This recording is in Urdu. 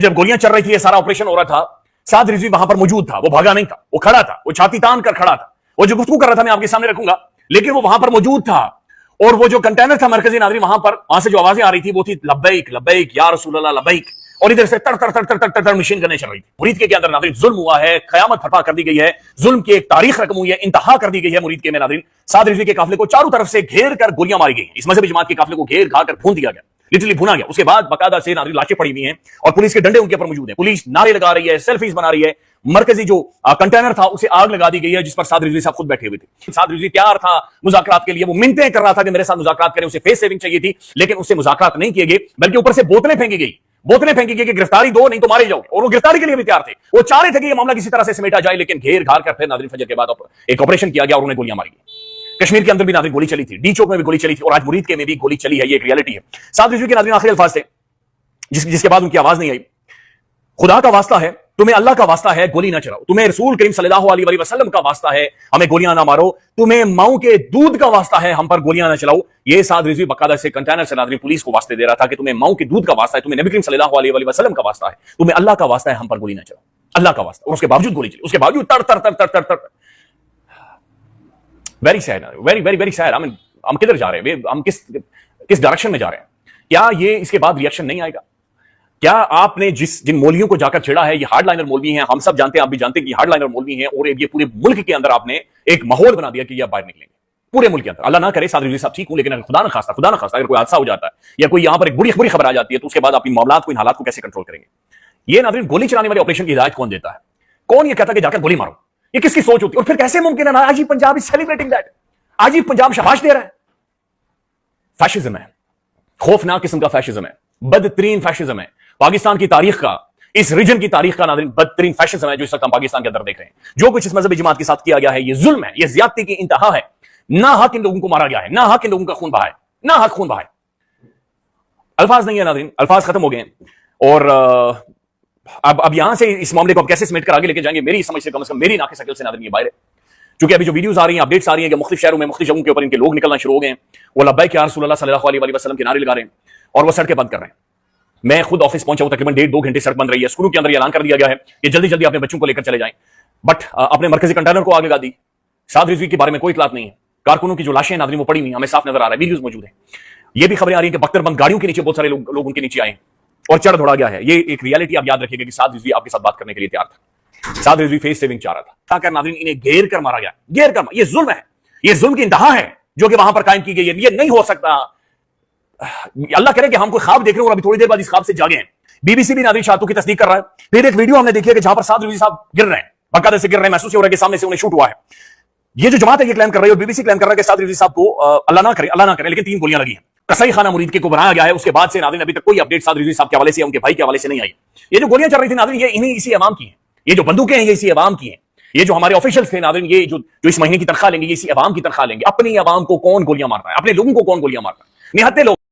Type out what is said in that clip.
جب گولیاں چل رہی تھی، یہ سارا آپریشن ہو رہا تھا، سعد رضوی وہاں پر موجود تھا، وہ بھاگا نہیں تھا، وہ کھڑا تھا، وہ چھاتی تان کر کھڑا تھا، وہ جو گفتگو کر رہا تھا میں آپ کے سامنے رکھوں گا، لیکن وہ وہاں پر موجود تھا. اور وہ جو کنٹینر تھا مرکزی ناظرین، وہاں سے جو آوازیں آ رہی تھی وہ تھی لبیک لبیک یا رسول اللہ لبیک، اور ادھر سے تڑ تڑ تڑ تڑ تڑ تڑ مشین گنیں چل رہی تھی. مرید کے اندر ناظرین ظلم ہوا ہے، قیامت برپا کر دی گئی ہے، ظلم کی ایک تاریخ رقم ہوئی ہے، انتہا کر دی گئی ہے مرید کے میں ناظرین. سعد رضوی کے قافلے کو چاروں طرف سے گھیر کر گولیاں ماری گئی، اس مذہبی جماعت کے قافلے کو گھیر گھا کر بھون دیا گیا، لٹرلی بھونا گیا. اس کے بعد باقاعدہ سے ناظرین لاشیں پڑی ہوئی ہیں اور پولیس کے ڈنڈے ان کے اوپر موجود ہیں، پولیس نعرے لگا رہی ہے، سیلفیز بنا رہی ہے. مرکزی جو کنٹینر تھا اسے آگ لگا دی گئی ہے، جس پر سعد رضوی صاحب خود بیٹھے ہوئے تھے. سعد رضوی تیار تھا مذاکرات کے لیے، وہ منتیں کر رہا تھا کہ میرے ساتھ مذاکرات کریں، اسے فیس سیونگ چاہیے تھی، لیکن اسے مذاکرات نہیں کیے گئے، بلکہ اوپر سے بوتلیں پھینکی گئی کہ گرفتاری دو نہیں تو مارے جاؤ، اور وہ گرفتاری کے لیے بھی تیار تھے. وہ چاہ رہے تھے کہ یہ معاملہ کسی طرح سے سمیٹا جائے، لیکن گھیر گھار کر پھر ناظرین فجر کے بعد ایک آپریشن کیا گیا اور انہیں گولیاں ماری گئی. کشمیر کے اندر بھی ناظرین گولی چلی تھی، ڈی چوک میں بھی گولی چلی تھی، اور آج مرید کے میں بھی گولی چلی ہے. یہ ایک ریالٹی ہے. سعد رضوی کے ناظرین آخری الفاظ تھے جس کے بعد ان کی آواز نہیں آئی. خدا کا واسطہ ہے، تمہیں اللہ کا واسطہ ہے گولی نہ چلاؤ، تمہیں رسول کریم صلی اللہ علیہ وسلم کا واسطہ ہے ہمیں گولیاں نہ مارو، تمہیں ماؤں کے دودھ کا واسطہ ہے ہم پر گولیاں نہ چلاؤ. یہ سعد رضوی باقاعدہ سے کنٹینر سے ناظرین پولیس کو واسطے دے رہا تھا کہ تمہیں ماؤں کے دودھ کا واسطہ ہے، تمہیں نبی کریم صلی اللہ علیہ وسلم کا واسطہ ہے، تمہیں اللہ کا واسطہ ہے ہم پر گولی نہ چلاؤ، اللہ کا واسطہ. اور اس کے باوجود گولی چلی، اس کے باوجود تڑ تڑ تڑ تڑ تڑ تڑ. Very sad, very very very sad. ہم کدھر جا رہے ہیں؟ ہم کس ڈائریکشن میں جا رہے ہیں؟ کیا یہ اس کے بعد ریئیکشن نہیں آئے گا؟ کیا آپ نے جن مولویوں کو جا کر چھیڑا ہے، یہ ہارڈ لائنر مولوی ہیں، ہم سب جانتے ہیں، آپ بھی جانتے ہیں کہ ہارڈ لائنر مولوی ہیں، اور یہ پورے ملک کے اندر آپ نے ایک ماحول بنا دیا کہ یہ باہر نکلیں گے پورے ملک کے اندر. اللہ نہ کرے سعد رضوی صاحب ٹھیک ہوں، لیکن اگر خدا نہ خواستہ اگر کوئی حادثہ ہو جاتا ہے یا کوئی یہاں پر ایک بری خبر آ جاتی ہے، تو اس کے بعد آپ ان معاملات کو، ان حالات کو کیسے کنٹرول کریں گے؟ یہ ناظرین گولی چلانے والے آپریشن کی ہدایت کون دیتا ہے؟ کون یہ کہتا ہے کہ جا کر گولی مارو؟ یہ کس کی سوچ ہوتی ہے؟ اور پھر کیسے ممکن ہے آج ہی پنجاب از سیلیبریٹنگ دیٹ، آج ہی پنجاب شاباش دے رہا ہے؟ فیشزم ہے، خوفناک قسم کا فیشزم ہے، بدترین فیشزم ہے. پاکستان کی تاریخ کا، اس ریجن کی تاریخ کا ناظرین بدترین فیشزم ہے جو اس وقت ہم پاکستان کے اندر دیکھ رہے ہیں. جو کچھ اس مذہبی جماعت کے ساتھ کیا گیا ہے، یہ ظلم ہے، یہ زیادتی کی انتہا ہے. نہ حق ان لوگوں کو مارا گیا ہے، نہ حق ان لوگوں کا خون بہا ہے، نہ حق خون بہا ہے. الفاظ نہیں ہے ناظرین، الفاظ ختم ہو گئے ہیں. اور اب یہاں سے اس معاملے کو اب کیسے سمیٹ کر آگے لے کے جائیں گے، میری سمجھ سے کم از کم میری ناقص عقل سے ناظرین یہ باہر ہے. چونکہ ابھی جو ویڈیوز آ رہی ہیں، اپڈیٹس آ رہی ہیں کہ مختلف شہروں میں، مختلف جگہوں کے اوپر ان کے لوگ نکلنا شروع ہو گئے ہیں، وہ لبیک یا رسول اللہ صلی اللہ علیہ وسلم کے نعرے لگا رہے ہیں اور وہ سڑکیں بند کر رہے ہیں. میں خود آفس پہنچا ہوں، تقریباً 1.5-2 گھنٹے سڑک بند رہی ہے. اسکولوں کے اندر اعلان کر دیا گیا ہے کہ جلدی جلدی اپنے بچوں کو لے کر چلے جائیں، بٹ اپنے مرکزی کنٹینر کو آگ لگا دی. سعد رضوی کے بارے میں کوئی اطلاع نہیں ہے. کارکنوں کی جو لاشیں ناظرین وہ پڑی ہوئی ہمیں صاف نظر آ رہا ہے، ویڈیوز موجود ہیں. یہ بھی خبریں آ رہی ہیں کہ بختر بند گاڑیوں کے نیچے بہت سارے لوگ ان کے نیچے آئے ہیں اور چڑھ دوڑا گیا ہے. یہ ایک ریالٹی آپ یاد رکھیے گا کہ سعد رضوی آپ کے ساتھ بات کرنے کے لیے تیار تھا. سعد رضوی فیس سیونگ چاہ رہا تھا کر ناظرین انہیں گھیر کر مارا گیا، گھیر کر. یہ ظلم ہے، یہ ظلم کی انتہا ہے جو کہ وہاں پر قائم کی گئی ہے. یہ نہیں ہو سکتا. اللہ کرے کہ ہم کوئی خواب دیکھ رہے ہیں اور ابھی تھوڑی دیر بعد اس خواب سے جاگے ہیں. بی بی سی بھی ناظرین شاتوں کی تصدیق کر رہا ہے. پھر ایک ویڈیو ہم نے دیکھی ہے کہ جہاں پر سعد رضوی صاحب گر رہے ہیں، باقاعدہ سے گر رہے ہیں، محسوس ہو رہا ہے کہ سامنے سے انہیں شوٹ ہوا ہے. یہ جو جماعت ہے یہ کلیم کر رہی ہے اور بی بی سی کلیم کر رہا ہے کہ سعد رضوی صاحب کو اللہ نہ کرے لیکن 3 گولیاں لگی ہیں. قصائی خانہ مرید کے کو بنایا گیا ہے. اس کے بعد سے ناظرین ابھی تک کوئی اپڈیٹ سعد رضوی صاحب کے حوالے سے، ان کے بھائی کے حوالے سے نہیں آئی. یہ جو گولیاں چل رہی تھی ناظرین، یہ اسی عوام کی ہیں. یہ جو بندوقیں ہیں یہ اسی عوام کی ہیں. یہ جو ہمارے آفیشلز تھے ناظرین، یہ جو اس مہینے کی تنخواہ لیں گے، یہ اسی عوام کی تنخواہ لیں گے. اپنی عوام کو کون گولیاں مارتا ہے؟ اپنے لوگوں کو کون گولیاں مارتا ہے؟ نہتے لوگ